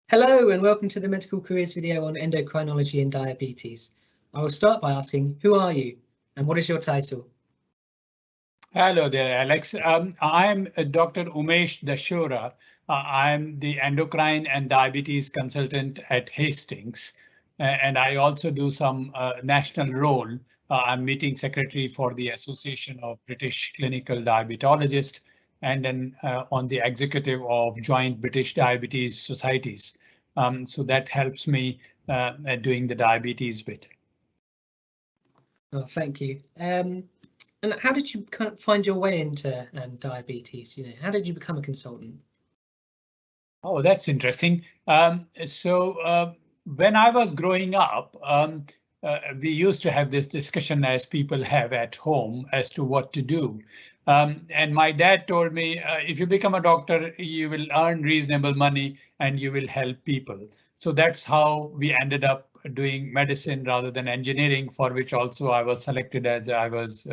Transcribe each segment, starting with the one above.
Hello and welcome to the medical careers video on endocrinology and diabetes. I will start by asking, who are you and what is your title? Hello there, Alex. I am Dr. Umesh Dashora. I'm the endocrine and diabetes consultant at Hastings, and I also do some national role. I'm meeting secretary for the Association of British Clinical Diabetologists, and then on the executive of Joint British Diabetes Societies. So that helps me at doing the diabetes bit. Oh, thank you. And how did you find your way into diabetes? How did you become a consultant? Oh, that's interesting. When I was growing up, we used to have this discussion as people have at home as to what to do. And my dad told me, if you become a doctor, you will earn reasonable money and you will help people. So that's how we ended up doing medicine rather than engineering, for which also I was selected as I was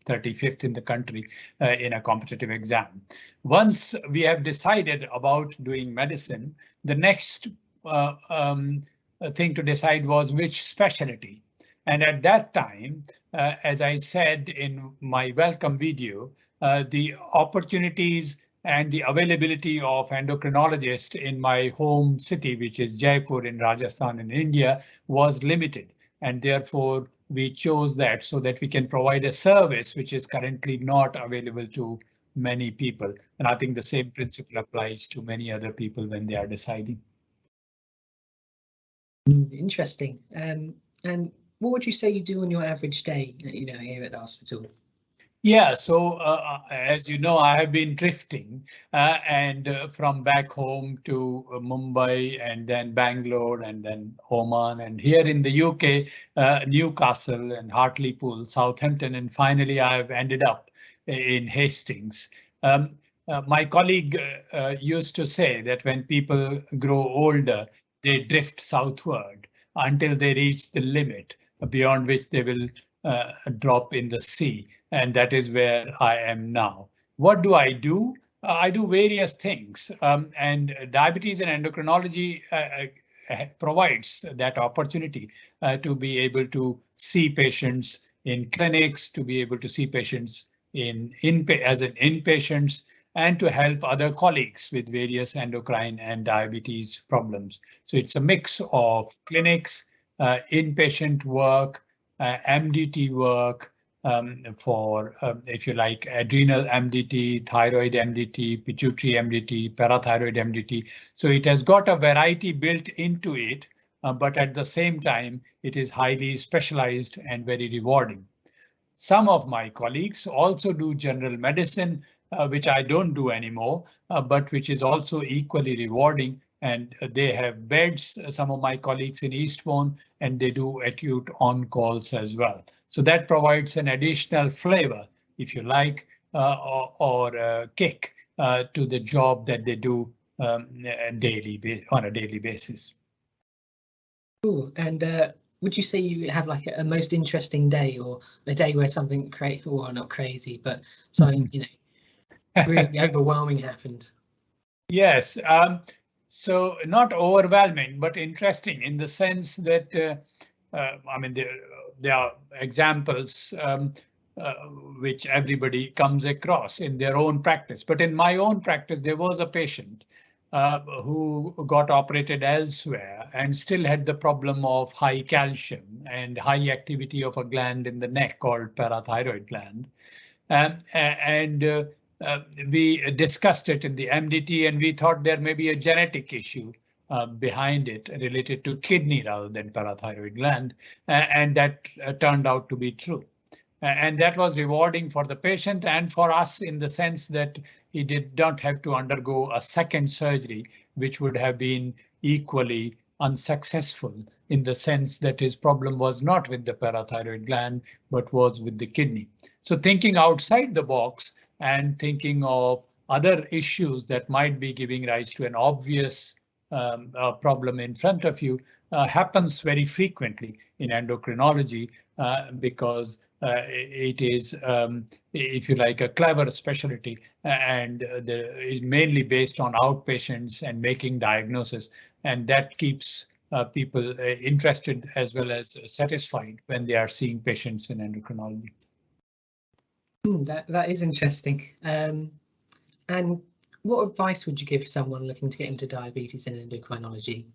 35th in the country in a competitive exam. Once we have decided about doing medicine, the next thing to decide was which specialty. And at that time, as I said in my welcome video, the opportunities and the availability of endocrinologists in my home city, which is Jaipur in Rajasthan in India, was limited. And therefore, we chose that so that we can provide a service which is currently not available to many people. And I think the same principle applies to many other people when they are deciding. Interesting. And what would you say you do on your average day, here at the hospital? Yeah, so as you know, I have been drifting and from back home to Mumbai and then Bangalore and then Oman and here in the UK, Newcastle and Hartlepool, Southampton, and finally I've ended up in Hastings. My colleague used to say that when people grow older, they drift southward until they reach the limit beyond which they will drop in the sea, and that is where I am now. What do? I do various things, and diabetes and endocrinology provides that opportunity to be able to see patients in clinics, to be able to see patients as an inpatients, and to help other colleagues with various endocrine and diabetes problems. So it's a mix of clinics, inpatient work, MDT work for, if you like, adrenal MDT, thyroid MDT, pituitary MDT, parathyroid MDT. So it has got a variety built into it, but at the same time, it is highly specialized and very rewarding. Some of my colleagues also do general medicine, which I don't do anymore, but which is also equally rewarding. And they have beds, some of my colleagues in Eastbourne, and they do acute on-calls as well. So that provides an additional flavor, if you like, or kick to the job that they do on a daily basis. Cool. And would you say you have like a most interesting day or a day where something crazy, or not crazy, but something, really overwhelming happened? Yes. So not overwhelming, but interesting in the sense that, I mean, there are examples which everybody comes across in their own practice. But in my own practice, there was a patient who got operated elsewhere and still had the problem of high calcium and high activity of a gland in the neck called parathyroid gland. We discussed it in the MDT, and we thought there may be a genetic issue behind it related to kidney rather than parathyroid gland, and that turned out to be true. And that was rewarding for the patient and for us in the sense that he did not have to undergo a second surgery, which would have been equally unsuccessful in the sense that his problem was not with the parathyroid gland, but was with the kidney. So thinking outside the box and thinking of other issues that might be giving rise to an obvious problem in front of you happens very frequently in endocrinology, because it is, if you like, a clever specialty, and it's mainly based on outpatients and making diagnosis, and that keeps people interested as well as satisfied when they are seeing patients in endocrinology. That is interesting. And what advice would you give someone looking to get into diabetes and endocrinology?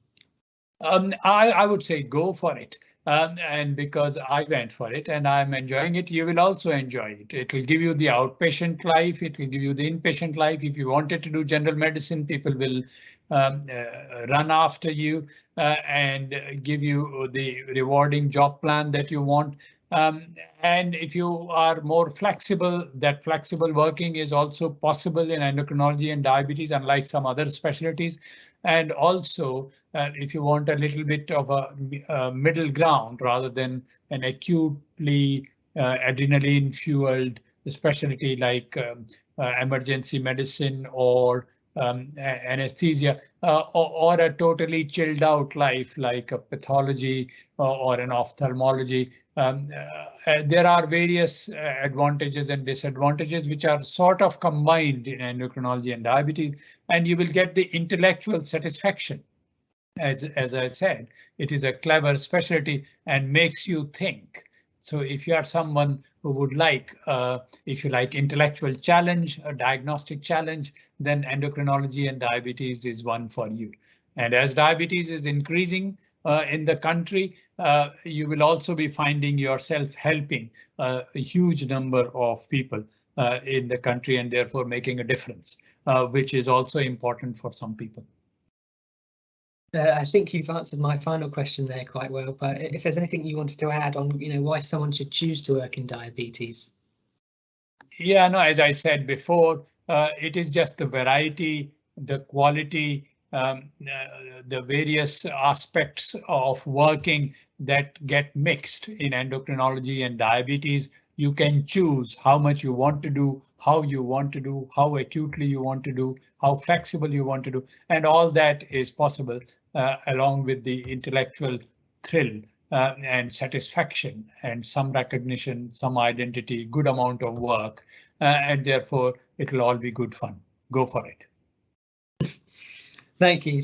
I would say go for it. And because I went for it and I'm enjoying it, you will also enjoy it. It will give you the outpatient life. It will give you the inpatient life. If you wanted to do general medicine, people will run after you and give you the rewarding job plan that you want. And if you are more flexible, that flexible working is also possible in endocrinology and diabetes, unlike some other specialties. And also, if you want a little bit of a middle ground rather than an acutely adrenaline fueled specialty like emergency medicine or anesthesia, or a totally chilled out life like a pathology or an ophthalmology. There are various advantages and disadvantages which are sort of combined in endocrinology and diabetes, and you will get the intellectual satisfaction. As I said, it is a clever specialty and makes you think. So if you are someone who would like, if you like intellectual challenge, a diagnostic challenge, then endocrinology and diabetes is one for you. And as diabetes is increasing in the country, you will also be finding yourself helping a huge number of people in the country and therefore making a difference, which is also important for some people. I think you've answered my final question there quite well, but if there's anything you wanted to add on, why someone should choose to work in diabetes. Yeah, no, as I said before, it is just the variety, the quality, the various aspects of working that get mixed in endocrinology and diabetes. You can choose how much you want to do, how you want to do, how acutely you want to do, how flexible you want to do, and all that is possible along with the intellectual thrill and satisfaction and some recognition, some identity, good amount of work, and therefore it will all be good fun. Go for it. Thank you.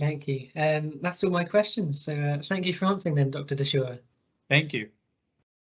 That's all my questions. So thank you for answering them, Dr. Dashora. Thank you.